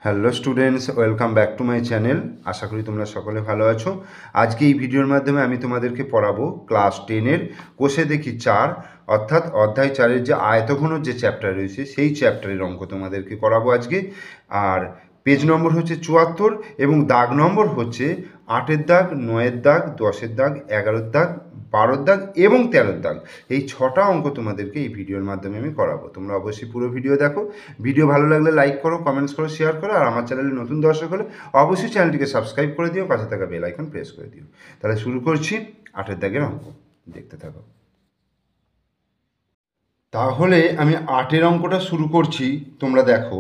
Hello students, welcome back to my channel. আশা করি তোমরা সকলে ভালো আছো। আজকে এই ভিডিওর মাধ্যমে আমি তোমাদেরকে পড়াবো ক্লাস 10-এর কোষে দেখি 4 অর্থাৎ অধ্যায় 4-এর যে আয়তঘনর যে চ্যাপ্টার রয়েছে সেই চ্যাপ্টারের অঙ্ক তোমাদেরকে করাবো আজকে। আর পেজ নম্বর হচ্ছে 74 এবং দাগ নম্বর হচ্ছে 8-এর দাগ, 9-এর দাগ, 10-এর দাগ, 11-এর দাগ, 12-এর দাগ এবং 13-এর দাগ। এই 6টা অঙ্ক তোমাদেরকে এই ভিডিওর মাধ্যমে আমি করাবো। তোমরা অবশ্যই পুরো ভিডিও দেখো। ভিডিও ভালো লাগলে লাইক করো, কমেন্টস করো, শেয়ার করো। আর আমার চ্যানেলে নতুন দর্শক হলে অবশ্যই চ্যানেলটিকে সাবস্ক্রাইব করে দিও, পাশে থাকা বেল আইকন প্রেস করে দিও। তাহলে শুরু করছি 8-এর দাগের অঙ্ক, দেখতে থাকো। তাহলে আমি 8-এর অঙ্কটা শুরু করছি। তোমরা দেখো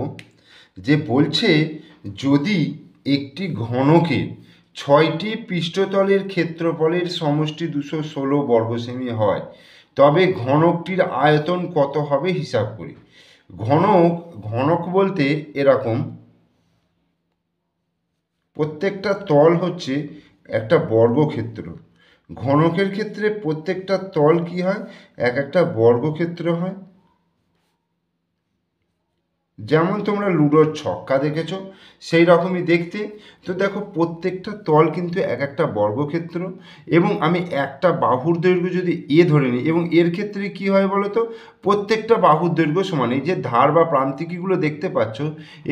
যে বলছে, যদি একটি ঘনকের 6টি পৃষ্ঠতলের ক্ষেত্রফলের সমষ্টি 216 বর্গ সেমি হয়, তবে ঘনকটির আয়তন কত হবে হিসাব করি। ঘনক বলতে এরকম, প্রত্যেকটা তল হচ্ছে একটা বর্গক্ষেত্র। ঘনকের ক্ষেত্রে প্রত্যেকটা তল কি হয়, এক একটা বর্গক্ষেত্র হয়। যেমন তোমরা লুডোর ছক্কা দেখেছো সেই রকমই দেখতে। তো দেখো প্রত্যেকটা তল কিন্তু এক একটা বর্গক্ষেত্র, এবং আমি একটা বাহুর দৈর্ঘ্য যদি এ ধরে নিই, এবং এর ক্ষেত্রে কি হয় বলো তো, প্রত্যেকটা বাহুর দৈর্ঘ্য সমান। এই যে ধার বা প্রান্তিকগুলো দেখতে পাচ্ছ,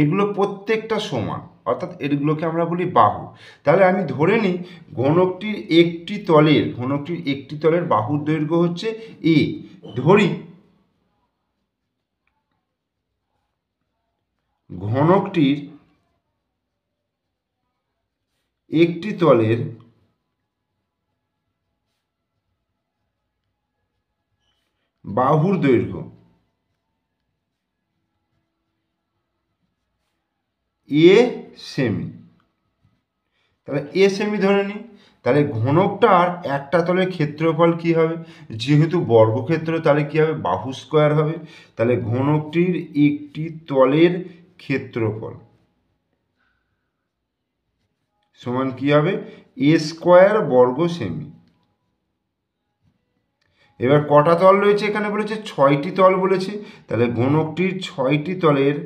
এগুলো প্রত্যেকটা সমান, অর্থাৎ এগুলোকে আমরা বলি বাহু। তাহলে আমি ধরে নিই ঘনকটির একটি তলের বাহুর দৈর্ঘ্য হচ্ছে এ। ধরি ঘনকটির একটি তলের বাহুর দৈর্ঘ্য এ সেমি। তাহলে এ সেমি ধরে নিই। তাহলে ঘনকটার একটা তলের ক্ষেত্রফল কি হবে, যেহেতু বর্গক্ষেত্র তাহলে কি হবে, বাহু স্কোয়ার হবে। তাহলে ঘনকটির একটি তলের ক্ষেত্রফল সমান কি হবে, এ স্কোয়ার বর্গ সেমি। এবার কটা তল রয়েছে এখানে বলেছে, 6টি তল বলেছে। তাহলে ঘনকটির 6টি তলের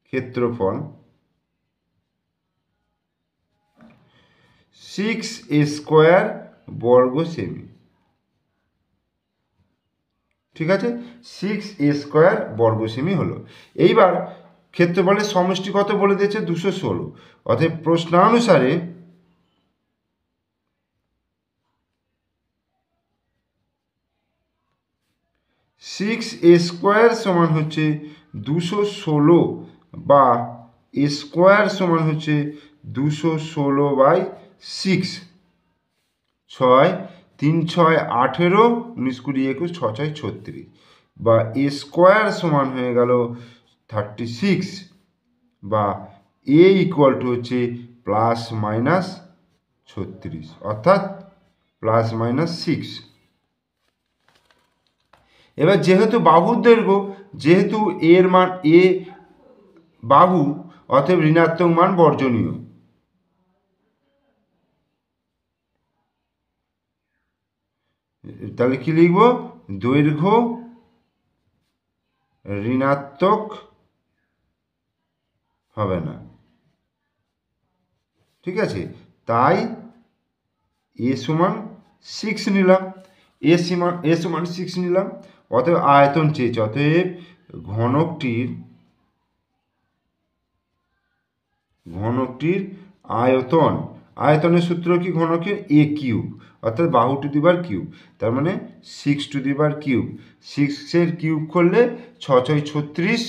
ক্ষেত্রফল 6 স্কোয়ার বর্গ সেমি। ঠিক আছে, 6 স্কোয়ার বর্গ সেমি হলো। এইবার ক্ষেত্রফলের সমষ্টি কত বলে দিয়েছে, 216। অতএব প্রশ্নানুসারে 6 স্কোয়ার সমান হচ্ছে 216, বা স্কোয়ার সমান হচ্ছে 216/6। 6 3 6 18, 19 20 21, 6 6 36, বা স্কোয়ার সমান হয়ে গেল 36, বা এ ইকুয়াল টু হচ্ছে ±36, অর্থাৎ ±6। এবার যেহেতু বাহুর দৈর্ঘ্য, যেহেতু এর মান এ বাহু, অতএব ঋণাত্মক মান বর্জনীয়। তাহলে কি লিখব, দৈর্ঘ্য ঋণাত্মক হবে না। ঠিক আছে, তাই এ সমান 6 নিলাম। এ সমান 6 নিলাম। অতএব আয়তন চেয়েছে, অতএব ঘনকটির আয়তনের সূত্র কি, ঘনকের এ কিউব, অর্থাৎ বাহু টু দি পাওয়ার কিউব। তার মানে 6 টু দি পাওয়ার কিউব। 6-এর কিউব করলে 6 6 36,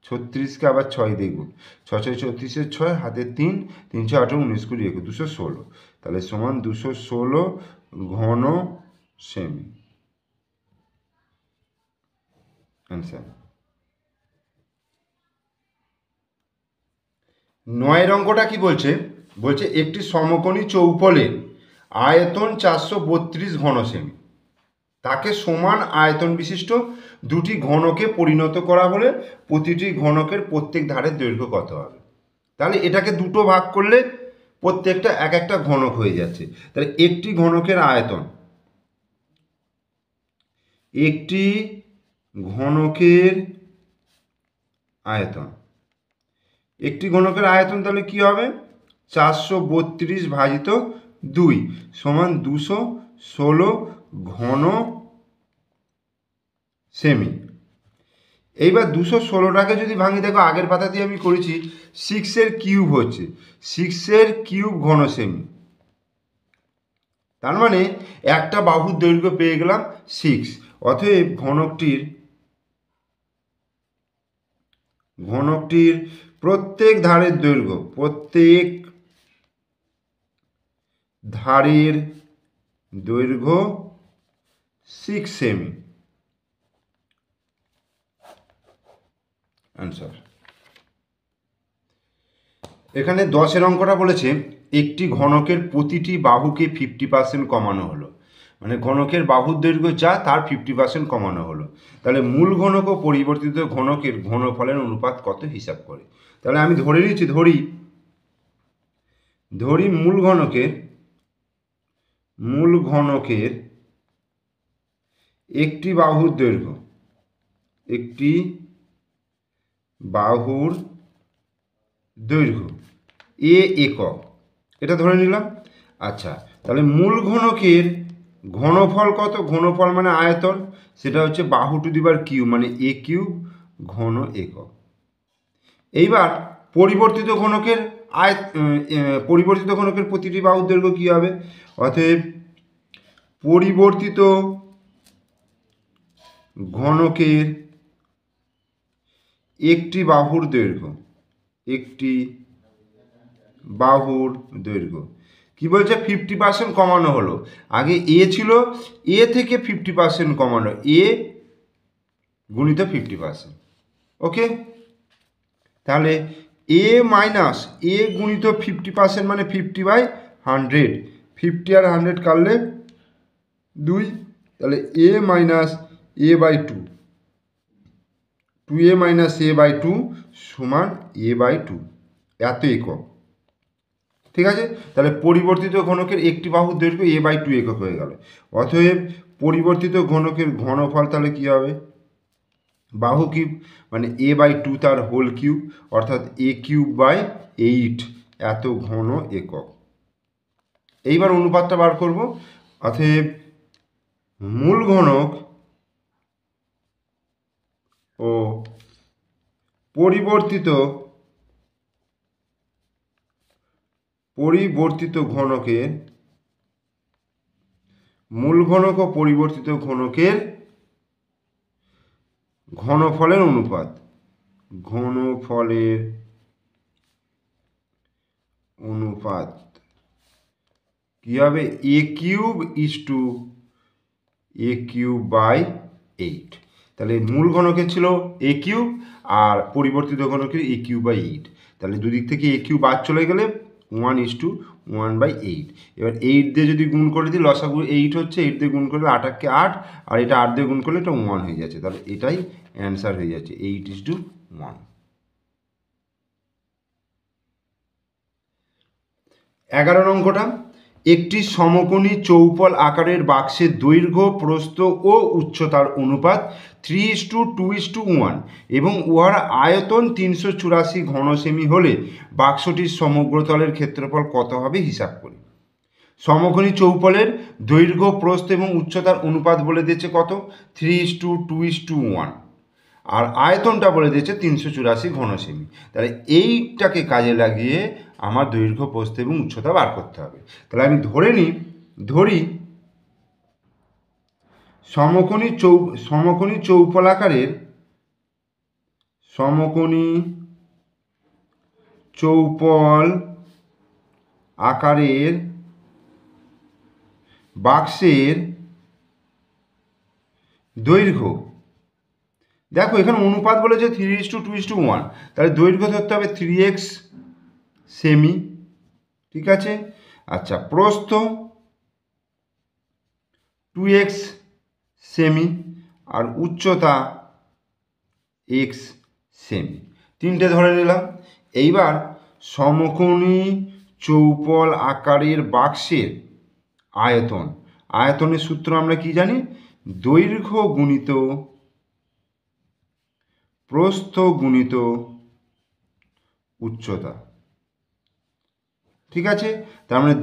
36কে আবার 6 দিয়ে গুণ, 6 6 36-এর 6, হাতে 3, 3 6 18, 19 20 21, 216। তাহলে সমান 216 ঘন সেমি। অ্যান্সার। 9-এর অঙ্কটা কি বলছে, বলছে একটি সমকোণী চৌপলের আয়তন 432 ঘন সেমি, তাকে সমান আয়তন বিশিষ্ট দুটি ঘনকে পরিণত করা হলে প্রতিটি ঘনকের প্রত্যেক ধারের দৈর্ঘ্য কত হবে। তাহলে এটাকে দুটো ভাগ করলে প্রত্যেকটা এক একটা ঘনক হয়ে যাচ্ছে। তাহলে একটি ঘনকের আয়তন, একটি ঘনকের আয়তন। একটি ঘনকের আয়তন তাহলে কি হবে? 432 ভাজিত 2 সমান 216 ঘন সেমি। এইবার 216টাকে যদি ভাঙি, দেখো আগের পাতাতে আমি করেছি 6 কিউব হচ্ছে, 6 কিউব ঘন সেমি। তার মানে একটা বাহুর দৈর্ঘ্য পেয়ে গেলাম 6। অতএব ঘনকটির প্রত্যেক ধারের দৈর্ঘ্য, প্রত্যেক ধারের দৈর্ঘ্য 6 সেমি। অ্যান্সার। এখানে 10-এর অঙ্কটা বলেছে একটি ঘনকের প্রতিটি বাহুকে 50% কমানো হলো, মানে ঘনকের বাহুর দৈর্ঘ্য যা তার 50% কমানো হলো। তাহলে মূল ঘনক ও পরিবর্তিত ঘনকের ঘনফলের অনুপাত কত হিসাব করে। তাহলে আমি ধরে নিচ্ছি, ধরি মূল ঘনকের একটি বাহুর দৈর্ঘ্য এ একক, এটা ধরে নিলাম। আচ্ছা, তাহলে মূল ঘনকের ঘনফল কত? ঘনফল মানে আয়তন, সেটা হচ্ছে বাহু টু দি পাওয়ার কিউব, মানে এ কিউব ঘন একক। এইবার পরিবর্তিত ঘনকের প্রতিটি বাহুর দৈর্ঘ্য কী হবে? অতএব পরিবর্তিত ঘনকের একটি বাহুর দৈর্ঘ্য কি বলছে? 50% কমানো হলো। আগে এ ছিল, এ থেকে 50% কমানো, এ গুণিত 50%। ওকে, তাহলে এ মাইনাস এ গুণিত 50% মানে 50/100, 50 আর 100 কাটলে 2, তাহলে A minus A by 2, 2a minus A by 2 সমান এ বাই 2, এত একক। ঠিক আছে, তাহলে পরিবর্তিত ঘনকের একটি বাহুর দৈর্ঘ্য এ বাই 2 একক হয়ে গেল। অতএব পরিবর্তিত ঘনকের ঘনফল তাহলে কী হবে? বাহু কিউব মানে এ বাই 2 তার হোল কিউব, অর্থাৎ এ কিউব বাই 8, এত ঘন একক। এইবার অনুপাতটা বার করব। অতএব মূল ঘনক ও পরিবর্তিত ঘনকের, মূল ঘনক ও পরিবর্তিত ঘনকের ঘনফলের অনুপাত কি হবে? A cube is to A cube by 8। তাহলে মূল ঘনকের ছিল এ কিউব আর পরিবর্তিত ঘনকের এ কিউব বাই 8। তাহলে দুদিক থেকে এ কিউব বাদ চলে গেলে 1:1/8। এবার 8 দিয়ে যদি গুণ করে দিই, লসাগু 8 হচ্ছে, 8 দিয়ে গুণ করলে 8 8, আর এটা 8 দিয়ে গুণ করলে এটা 1 হয়ে যাচ্ছে। তাহলে এটাই অ্যান্সার হয়ে যাচ্ছে 8:1। 11 অঙ্কটা, একটি সমকোণী চৌপল আকারের বাক্সের দৈর্ঘ্য, প্রস্থ ও উচ্চতার অনুপাত 3:2:1 এবং উহার আয়তন 384 ঘন সেমি হলে বাক্সটির সমগ্র তলের ক্ষেত্রফল কত হবে হিসাব করি। সমকোণী চৌপলের দৈর্ঘ্য, প্রস্থ এবং উচ্চতার অনুপাত বলে দিয়েছে কত? 3:2:1, আর আয়তনটা বলে দিয়েছে 384 ঘন সেমি। তাহলে এইটাকে কাজে লাগিয়ে আমার দৈর্ঘ্য, প্রস্থ এবং উচ্চতা বার করতে হবে। তাহলে আমি ধরি সমকোণী চৌপল আকারের বাক্সের দৈর্ঘ্য, দেখো এখানে অনুপাত বলেছে 3:2:1, তাহলে দৈর্ঘ্য ধরতে হবে 3x সেমি। ঠিক আছে, আচ্ছা, প্রস্থ 2x সেমি আর উচ্চতা x সেমি, তিনটে ধরে নিলাম। এইবার সমকোণী চৌপল আকারের বাক্সের আয়তনের সূত্র আমরা কি জানি? দৈর্ঘ্য গুণিত প্রস্থ গুণিত উচ্চতা। ঠিক আছে, তার মানে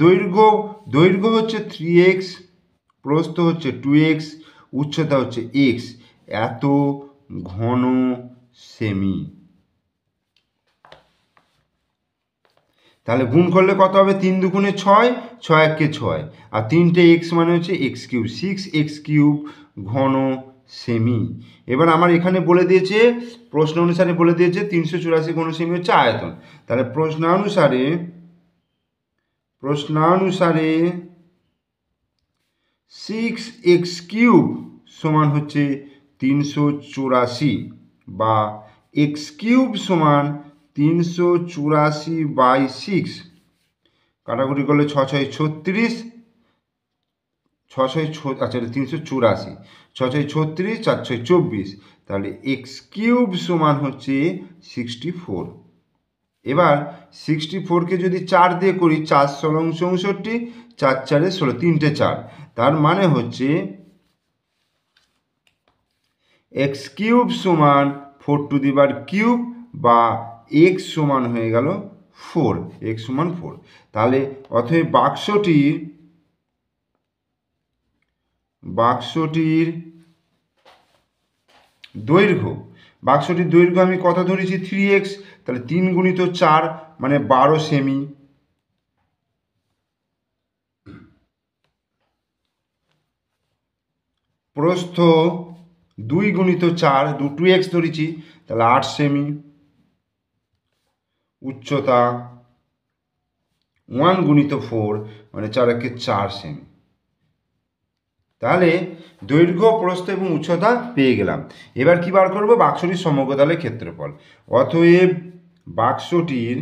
দৈর্ঘ্য হচ্ছে 3x, প্রস্থ হচ্ছে 2x, উচ্চতা হচ্ছে x, এত ঘন সেমি। তাহলে গুণ করলে কত হবে? 3 দুগুণে 6, 6 একে 6, আর 3টে x মানে হচ্ছে x কিউব, 6x³ ঘন সেমি। এবার আমার এখানে বলে দিয়েছে, প্রশ্ন অনুসারে বলে দিয়েছে 384 ঘন সেমি হচ্ছে আয়তন। তাহলে প্রশ্নানুসারে 6x³ সমান হচ্ছে 384, বা x³ সমান 384/6, কাটাকুটি করলে 6 6 36, 6 6 আচ্ছা 384, 6 6 36, 4 6 24, তাহলে x³ সমান হচ্ছে 64। এবার 64কে যদি 4 দিয়ে করি, 4 × 64, 4 4 16, 3টে 4, তার মানে হচ্ছে x³ সমান 4³ বা x সমান হয়ে গেল 4, x সমান 4। তাহলে অতএব বাক্সটির দৈর্ঘ্য আমি কত ধরেছি? 3x, তাহলে 3 গুণিত 4 মানে 12 সেমি। প্রস্থ 2 গুণিত 4, 2x ধরেছি, তাহলে 8 সেমি। উচ্চতা 1 গুণিত 4 মানে 4 একে 4 সেমি। তাহলে দৈর্ঘ্য, প্রস্থ এবং উচ্চতা পেয়ে গেলাম। এবার কি বার করব? বাক্সটির সমগ্রতলের ক্ষেত্রফল। অতএব বাক্সটির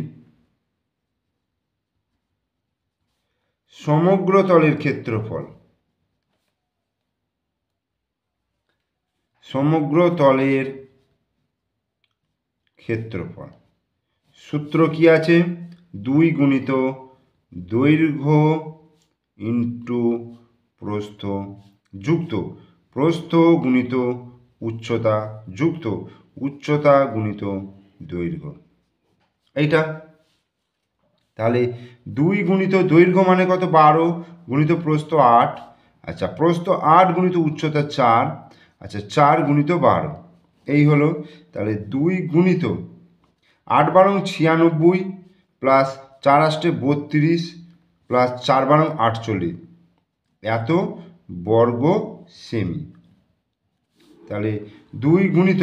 সমগ্রতলের ক্ষেত্রফল সূত্র কি আছে? 2 গুণিত দৈর্ঘ্য ইন্টু প্রস্থ যুক্ত প্রস্থ গুণিত উচ্চতা যুক্ত উচ্চতা গুণিত দৈর্ঘ্য, এইটা। তাহলে 2 গুণিত দৈর্ঘ্য মানে কত? 12, গুণিত প্রস্থ 8, আচ্ছা প্রস্থ 8 গুণিত উচ্চতা 4, আচ্ছা 4 গুণিত 12, এই হলো। তাহলে 2 গুণিত 8 12 96, প্লাস 4 8 32, প্লাস 4 12 48, এত বর্গ সেমি। তাহলে 2 গুণিত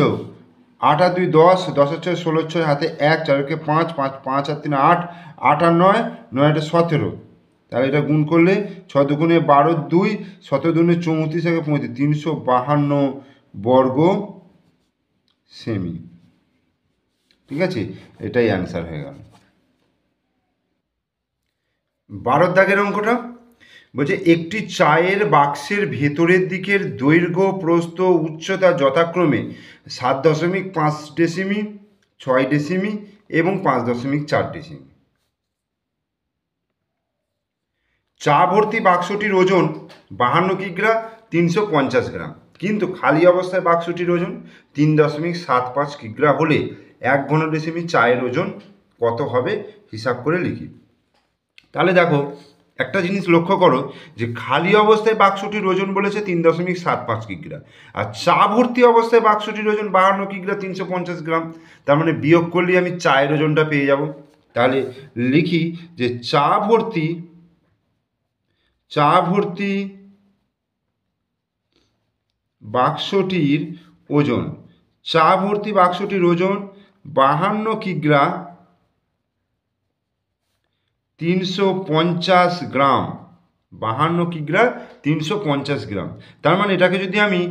8 আর 2 10, 10 আর 6 16, 6 হাতে 1, 4 একে 5, 5 5 আর 3 8, 8 আর 9, 9 আর 17, তাহলে এটা গুণ করলে 6 দুগুণে 12, 2, 17 দুগুণে 34 একে 35, 352 বর্গ সেমি। ঠিক আছে, এটাই অ্যান্সার হয়ে গেল। 12 দাগের অঙ্কটা বলছে, একটি চায়ের বাক্সের ভেতরের দিকের দৈর্ঘ্য, প্রস্থ, উচ্চতা যথাক্রমে 7.5 ডেসিমি, 6 ডেসিমি এবং 5.4 ডেসিমি। চা ভর্তি বাক্সটির ওজন 52 কিগ্রা, 350 গ্রাম, কিন্তু খালি অবস্থায় বাক্সটির ওজন 3.75 কিগ্রা হলে 1 ঘন ডেসিমি চায়ের ওজন কত হবে হিসাব করে লিখি। তাহলে দেখো, একটা জিনিস লক্ষ্য করো যে খালি অবস্থায় বাক্সটির ওজন বলেছে 3.75 কিগ্রা, আর চা ভর্তি অবস্থায় বাক্সটির ওজন 52 কিগ্রা, 350 গ্রাম। তার মানে বিয়োগ করলে আমি চায়ের ওজনটা পেয়ে যাব। তাহলে লিখি যে চা ভর্তি বাক্সটির ওজন 52 কিগ্রা, 350 গ্রাম, 52 কিগ্রা 350 গ্রাম। তার মানে এটাকে যদি আমি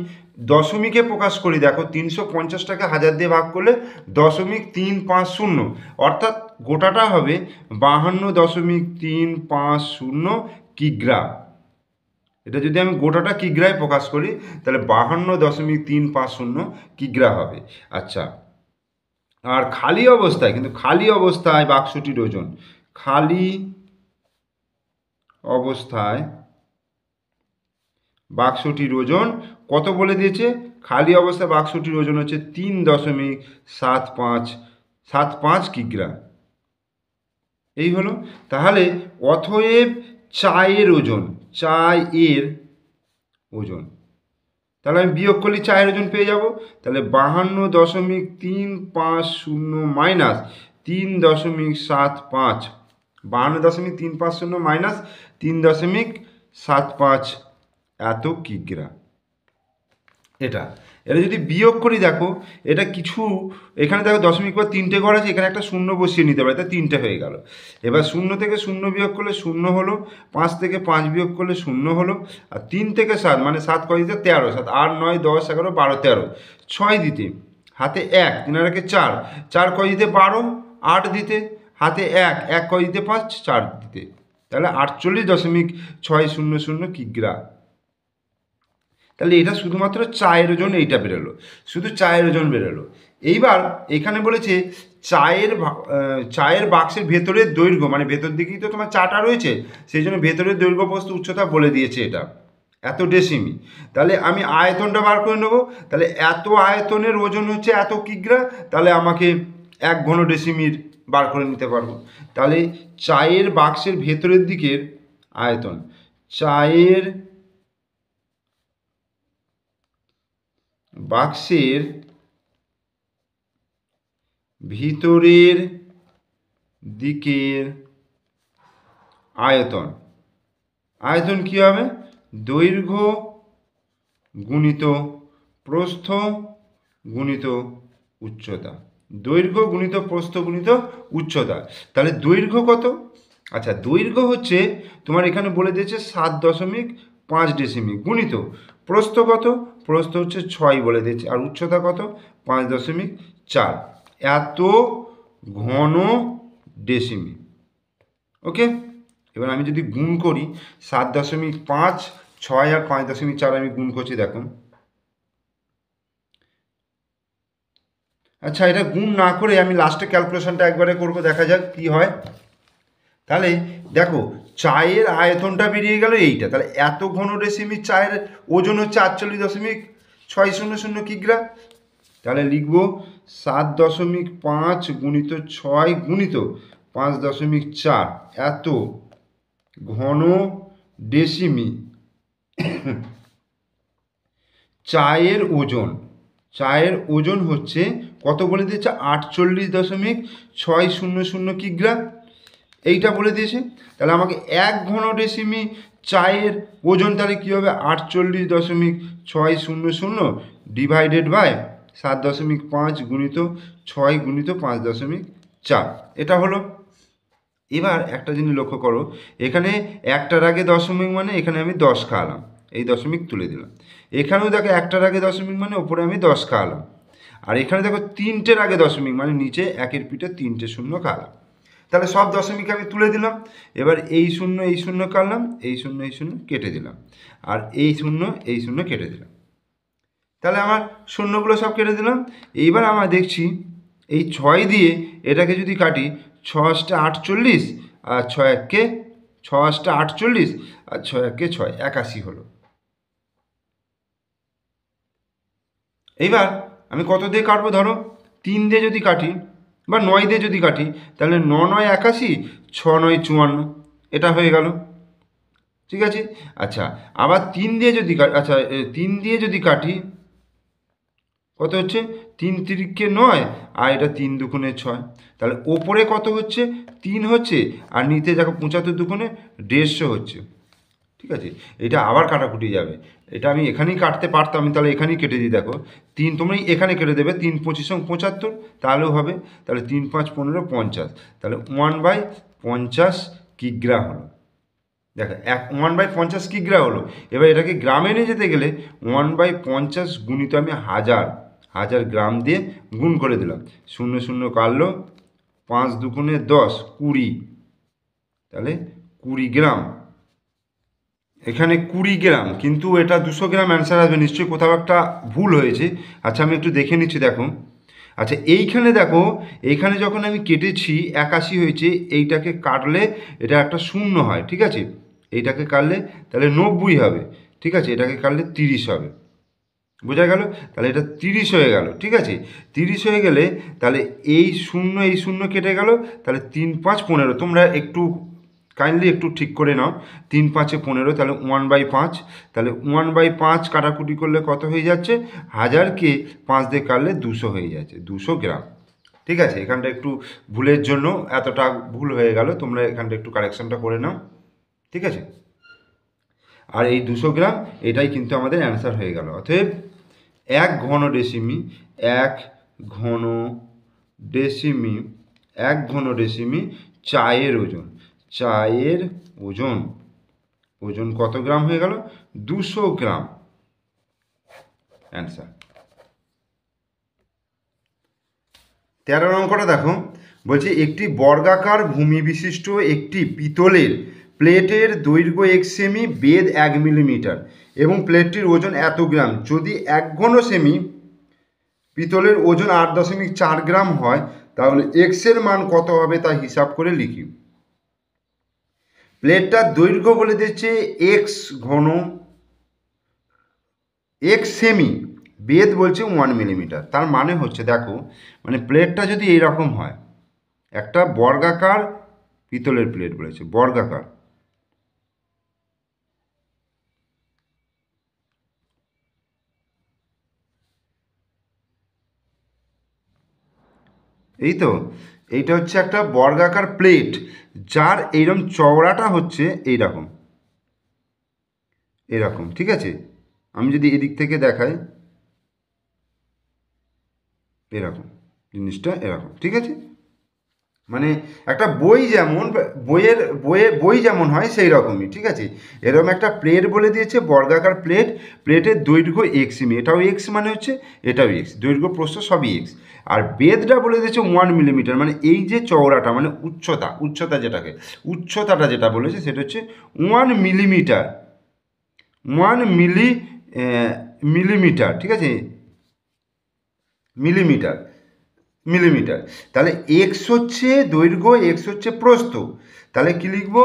দশমিকে প্রকাশ করি, দেখো 350টাকে 1000 দিয়ে ভাগ করলে 0.350, অর্থাৎ গোটাটা হবে 52.350 কিগ্রা। এটা যদি আমি গোটাটা কিগ্রায় প্রকাশ করি তাহলে 52.350 কিগ্রা হবে। আচ্ছা, আর খালি অবস্থায় বাক্সটির ওজন, বাক্সটির ওজন কত বলে দিয়েছে? খালি অবস্থা বাক্সটির ওজন হচ্ছে 3.75 কিগ্রা। এই হলো। তাহলে অতএব চায়ের ওজন, তাহলে আমি বিয়োগ করলে চায়ের ওজন পেয়ে যাব। তাহলে 52.350 মাইনাস 3.75, 52.350 মাইনাস 3.75 এত কিগ্রা। এটা যদি বিয়োগ করি দেখো, এটা কিছু এখানে দেখো দশমিক পর 3টে ঘর আছে, এখানে একটা শূন্য বসিয়ে নিতে পারে, তাই 3টে হয়ে গেল। এবার 0 থেকে 0 বিয়োগ করলে 0 হলো, 5 থেকে 5 বিয়োগ করলে 0 হলো, আর 3 থেকে 7 মানে 7 কয় দিতে 13, 7 8 9 10 11 12 13, 6 দিতে হাতে 1, 3 আর 1 4, 4 কয় দিতে 12, 8 দিতে হাতে 1, 1 কয় দিতে 5, 4 দিতে, তাহলে 48.600 কিগ্রা। তাহলে এটা শুধুমাত্র চায়ের ওজন, এইটা বেরোলো, শুধু চায়ের ওজন বেরোলো। এইবার এখানে বলেছে চায়ের বাক্সের ভেতরের দৈর্ঘ্য, মানে ভেতর দিকেই তো তোমার চাটা রয়েছে, সেই জন্য ভেতরের দৈর্ঘ্য প্রস্থ উচ্চতা বলে দিয়েছে এটা এত ডেসিমি। তাহলে আমি আয়তনটা বার করে নেবো। তাহলে এত আয়তনের ওজন হচ্ছে এত কিগ্রা, তাহলে আমাকে 1 ঘন ডেসিমির বার করে নিতে পারবো। তাহলে চায়ের বাক্সের ভেতরের দিকের আয়তন, চায়ের বাক্সের ভিতরের দিকের আয়তন কি হবে? দৈর্ঘ্য গুণিত প্রস্থ গুণিত উচ্চতা, দৈর্ঘ্য গুণিত প্রস্থ গুণিত উচ্চতা। তাহলে দৈর্ঘ্য কত? আচ্ছা, দৈর্ঘ্য হচ্ছে তোমার এখানে বলে দিয়েছে 7.5 ডেসিমি, গুণিত প্রস্থ কত? প্রস্থ হচ্ছে 6 বলে দিয়েছে, আর উচ্চতা কত? 5.4, এত ঘন ডেসিমি। ওকে, এবার আমি যদি গুণ করি 7.5, 6 আর 5.4 আমি গুণ করছি, দেখুন। আচ্ছা, এটা গুণ না করে আমি লাস্টে ক্যালকুলেশনটা একবারে করবো, দেখা যাক কি হয়। তাহলে দেখো, চায়ের আয়তনটা বেরিয়ে গেল এইটা। তাহলে এত ঘন ডেসিমি চায়ের ওজন হচ্ছে 48.600 কিগ্রা। তাহলে লিখব 7.5 গুণিত 6 গুণিত 5.4 এত ঘন ডেসিমি চায়ের ওজন হচ্ছে কত বলে দিয়েছে? 48.600 কিগ্রা, এইটা বলে দিয়েছে। তাহলে আমাকে 1 ঘন ডেসিমি চায়ের ওজন তাহলে কী হবে? 48.600 ডিভাইডেড বাই 7.5 গুণিত 6 গুণিত 5.4, এটা হলো। এবার একটা জিনিস লক্ষ্য করো, এখানে একটার আগে দশমিক মানে এখানে আমি 10 খাওয়ালাম, এই দশমিক তুলে দিলাম। এখানেও দেখো একটার আগে দশমিক মানে ওপরে আমি 10 খাওয়ালাম, আর এখানে দেখো 3টের আগে দশমিক মানে নিচে একের পিঠে 3টে শূন্য খাওয়ালাম। তাহলে সব দশমিক আমি তুলে দিলাম। এবার এই শূন্য কাটলাম, এই শূন্য কেটে দিলাম, আর এই শূন্য কেটে দিলাম। তাহলে আমার শূন্যগুলো সব কেটে দিলাম। এইবার আমরা দেখছি এই 6 দিয়ে এটাকে যদি কাটি, 6 × 48 আর 6 × 1 6 × 48 আর 6 × 1 6, 81 হলো। এইবার আমি কত দিয়ে কাটবো? ধরো 3 দিয়ে যদি কাটি বা 9 দিয়ে যদি কাটি, তাহলে 9 9 81, 6 9 54, এটা হয়ে গেল। ঠিক আছে। আচ্ছা, আবার 3 দিয়ে যদি কাটি কত হচ্ছে? 3 3 9, আর এটা 3 2 6, তাহলে ওপরে কত হচ্ছে? 3 হচ্ছে, আর নিচে দেখো 75 2 150 হচ্ছে। ঠিক আছে, এটা আবার কাটাকুটি যাবে, এটা আমি এখানেই কাটতে পারতাম, আমি তাহলে এখানেই কেটে দিই। দেখো 3 তোমরা এখানে কেটে দেবে, 3 25 75, তাহলেও হবে। তাহলে 3 5 15 50, তাহলে 1/50 কিগ্রা হলো। দেখো 1/50 কিগ্রা হলো। এবার এটাকে গ্রামে নিয়ে যেতে গেলে 1/50 গুণিত আমি হাজার গ্রাম দিয়ে গুণ করে দিলাম। 0 0 কাটলো, 5 2 10, 20, তাহলে 20 গ্রাম। এখানে 20 গ্রাম, কিন্তু এটা 200 গ্রাম অ্যান্সার আসবে, নিশ্চয়ই কোথাও একটা ভুল হয়েছে। আচ্ছা, আমি একটু দেখে নিচ্ছি, দেখো। আচ্ছা, এইখানে দেখো, এইখানে যখন আমি কেটেছি 81 হয়েছে, এইটাকে কাটলে এটা একটা শূন্য হয়। ঠিক আছে, এইটাকে কাটলে তাহলে 90 হবে। ঠিক আছে, এটাকে কাটলে 30 হবে। বোঝা গেল? তাহলে এটা 30 হয়ে গেল, ঠিক আছে। 30 হয়ে গেলে তাহলে এই শূন্য কেটে গেল, তাহলে 3 5 15। তোমরা একটু কাইন্ডলি একটু ঠিক করে নাও, 3 5 15, তাহলে 1/5। তাহলে 1/5 কাটাকুটি করলে কত হয়ে যাচ্ছে? 1000কে 5 দিয়ে কাটলে 200 হয়ে যাচ্ছে, 200 গ্রাম। ঠিক আছে, এখানটা একটু ভুলের জন্য এতটা ভুল হয়ে গেল, তোমরা এখানটা একটু কারেকশনটা করে নাও, ঠিক আছে। আর এই 200 গ্রাম এটাই কিন্তু আমাদের অ্যান্সার হয়ে গেল। অতএব 1 ঘন ডেসিমি 1 ঘন ডেসিমি 1 ঘন ডেসিমি চায়ের ওজন, চায়ের ওজন, ওজন কত গ্রাম হয়ে গেল? 200 গ্রাম, অ্যান্সার। 13 অঙ্কটা দেখো, বলছে একটি বর্গাকার ভূমি বিশিষ্ট একটি পিতলের প্লেটের দৈর্ঘ্য 1 সেমি, বেধ 1 মিলিমিটার এবং প্লেটটির ওজন এত গ্রাম। যদি 1 ঘন সেমি পিতলের ওজন 8.4 গ্রাম হয়, তাহলে এক্সের মান কত হবে তা হিসাব করে লিখি। প্লেটটার দৈর্ঘ্য বলে দিচ্ছে এক্স ঘন, এক্স সেমি, বেধ বলছে 1 মিলিমিটার। তার মানে হচ্ছে দেখো, মানে প্লেটটা যদি এইরকম হয়, একটা বর্গাকার পিতলের প্লেট বলেছে, বর্গাকার, এই তো, এইটা হচ্ছে একটা বর্গাকার প্লেট, যার এইরকম চওড়াটা হচ্ছে এইরকম, এরকম, ঠিক আছে। আমি যদি এদিক থেকে দেখাই, এরকম জিনিসটা এরকম, ঠিক আছে। মানে একটা বই যেমন, বই যেমন হয় সেই রকমই, ঠিক আছে। এরকম একটা প্লেট বলে দিয়েছে, বর্গাকার প্লেট, প্লেটের দৈর্ঘ্য এক্স সেমি, এটাও এক্স মানে হচ্ছে, এটাও এক্স, দৈর্ঘ্য প্রস্থ সবই এক্স। আর বেধটা বলে দিয়েছে 1 মিলিমিটার, মানে এই যে চওড়াটা, মানে উচ্চতা যেটাকে, উচ্চতাটা যেটা বলেছে সেটা হচ্ছে 1 মিলিমিটার, 1 মিলিমিটার, ঠিক আছে, মিলিমিটার, মিলিমিটার। তাহলে এক্স হচ্ছে দৈর্ঘ্য, এক্স হচ্ছে প্রস্থ, তাহলে কি লিখবো?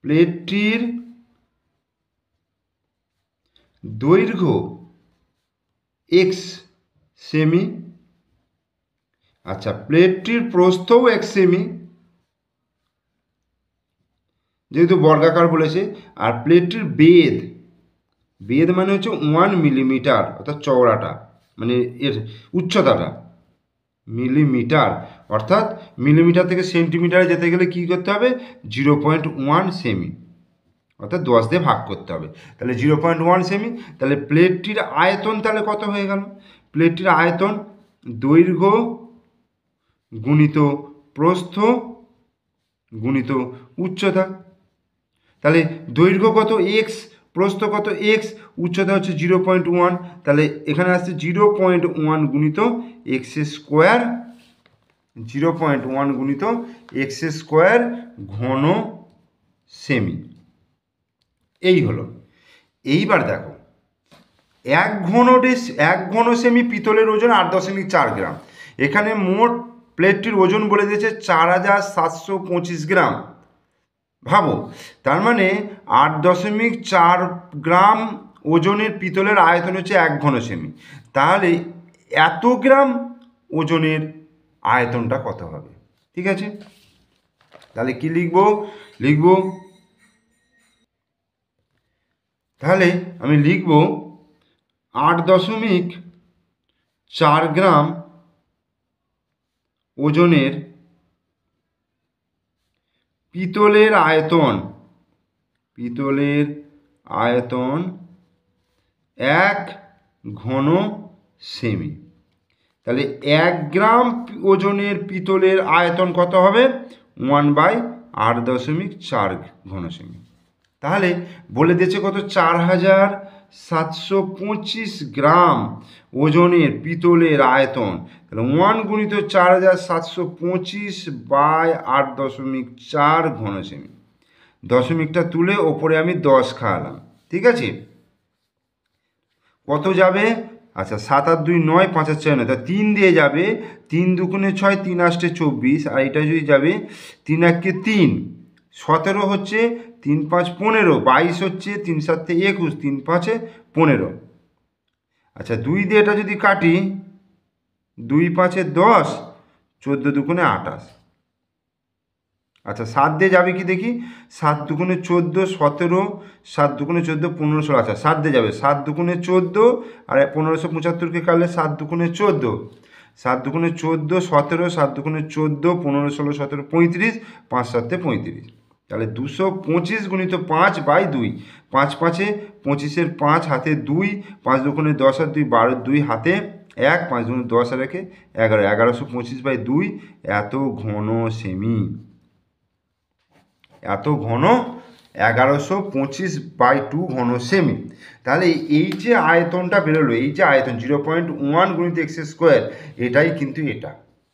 প্লেটটির দৈর্ঘ্য এক্স সেমি, আচ্ছা, প্লেটটির প্রস্থও 1 সেমি, যেহেতু বর্গাকার বলেছে। আর প্লেটটির বেধ মানে হচ্ছে 1 মিলিমিটার, অর্থাৎ চওড়াটা, মানে এর উচ্চতাটা মিলিমিটার, অর্থাৎ মিলিমিটার থেকে সেন্টিমিটারে যেতে গেলে কী করতে হবে? 0.1 সেমি, অর্থাৎ 10 দিয়ে ভাগ করতে হবে। তাহলে 0.1 সেমি। তাহলে প্লেটটির আয়তন তাহলে কত হয়ে গেল? প্লেটটির আয়তন দৈর্ঘ্য গুণিত প্রস্থ গুণিত উচ্চতা। তাহলে দৈর্ঘ্য কত? এক্স, প্রস্থ কত? এক্স, উচ্চতা হচ্ছে 0.1, তাহলে এখানে আসছে 0.1 গুণিত এক্স স্কোয়ার, 0.1 গুণিত এক্স স্কোয়ার ঘন সেমি। এই হলো। এইবার দেখো, 1 ঘন সেমি পিতলের ওজন 8.4 গ্রাম। এখানে মোট প্লেটটির ওজন বলে দিয়েছে 4725 গ্রাম। ভাবো, তার মানে 8.4 গ্রাম ওজনের পিতলের আয়তন হচ্ছে 1 ঘন সেমি। তাহলে এত গ্রাম ওজনের আয়তনটা কত হবে? ঠিক আছে, তাহলে কি লিখবো, তাহলে আমি লিখব 8.4 গ্রাম ওজনের পিতলের আয়তন 1 ঘন সেমি। তাহলে 1 গ্রাম ওজনের পিতলের আয়তন কত হবে? 1/8.4 ঘন সেমি। তাহলে বলে দিয়েছে কত? 4725 গ্রাম ওজনের পিতলের আয়তন। তাহলে 1 গুণিত 4725/8.4 ঘন সেমি। দশমিকটা তুলে ওপরে আমি 10 খাওয়ালাম, ঠিক আছে। কত যাবে? আচ্ছা, 7 আর 2 9, 5 আর 6 9, তা 3 দিয়ে যাবে, 3 দুগুণে 6, 3 8 24, আর এটা যদি যাবে 3 1 3, 17 হচ্ছে 3 5 15, 22 হচ্ছে 3 7 21, 3 5 15। আচ্ছা 2 দিয়ে এটা যদি কাটি, 2 5 10, 14 দুগুণে 28। আচ্ছা 7 দিয়ে যাবে কি দেখি, 7 দুগুণে 14, 17, 7 দুগুণে 14, 15 16। আচ্ছা 7 দিয়ে যাবে, 7 দুগুণে 14 আর 1575কে কাটলে 7 দুগুণে 14, 7 দুগুণে 14 17, 7 দুগুণে 14 15 16 17 35, 5 7 35। তাহলে 225 গুণিত 5/2, 5 5 25, 5 হাতে 2, 5 দুগুণে 10 আর 2 12, 2 হাতে 1, 5 দুগুণে 10 আর 1 11, 1125/2 এত ঘন সেমি। এত ঘন 1125/2 ঘন সেমি। তাহলে এই যে আয়তনটা বেরোলো, এই যে আয়তন 0.1 গুণিত এক্স স্কোয়ার, এটাই কিন্তু এটা।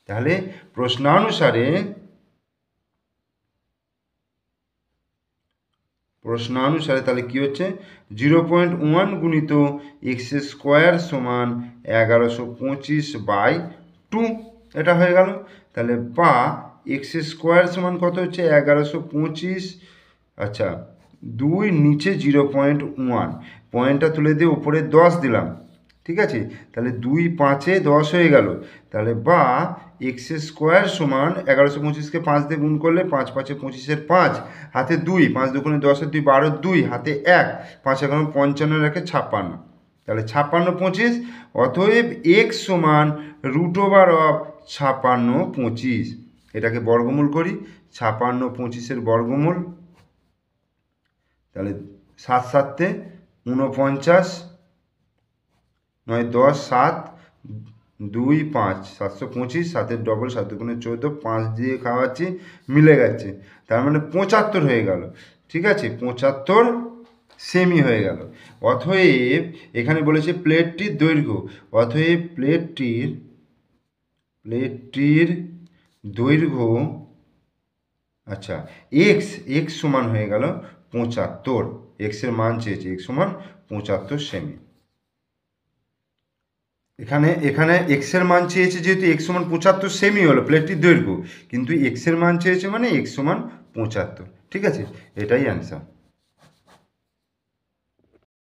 তাহলে প্রশ্নানুসারে তাহলে কি হচ্ছে, 0.1 গুণিত এক্স স্কোয়ার সমান 1125/2, এটা হয়ে গেল। তাহলে বা এক্স স্কোয়ার সমান কত হচ্ছে 1125। আচ্ছা 2 নিচে 0.1, পয়েন্টটা তুলে দিয়ে উপরে 10 দিলাম, ঠিক আছে। তাহলে 2 5 10 হয়ে গেল। তাহলে বা এক্স স্কোয়ার সমান 1125কে 5 দিয়ে গুণ করলে 5 5 25, 5 হাতে 2, 5 দুগুণে 10 আর 2 12, 2 হাতে 1, 5 এখন 55 রাখে 56। তাহলে 56 25, অতএব এক্স সমান √56 25। এটাকে বর্গমূল করি, 56 25 বর্গমূল। তাহলে 7 7 49, 9 10 7 2 5, 725, 7 ডবল 7 দুগুণে 14, 5 দিয়ে খাওয়াচ্ছি, মিলে গেছে। তার মানে 75 হয়ে গেল, ঠিক আছে, 75 সেমি হয়ে গেল। অতএব এখানে বলেছে প্লেটটির দৈর্ঘ্য, অতএব প্লেটটির দৈর্ঘ্য, আচ্ছা এক্স সমান হয়ে গেল 75। এক্সের মান চেয়েছে, এক্স সমান 75 সেমি। এখানে এক্সের মান চেয়েছে, যেহেতু এক্স সমান 75 সেমি হলো প্লেটটির দৈর্ঘ্য, কিন্তু এক্সের মান চেয়েছে মানে এক্স সমান 75, ঠিক আছে, এটাই অ্যান্সার।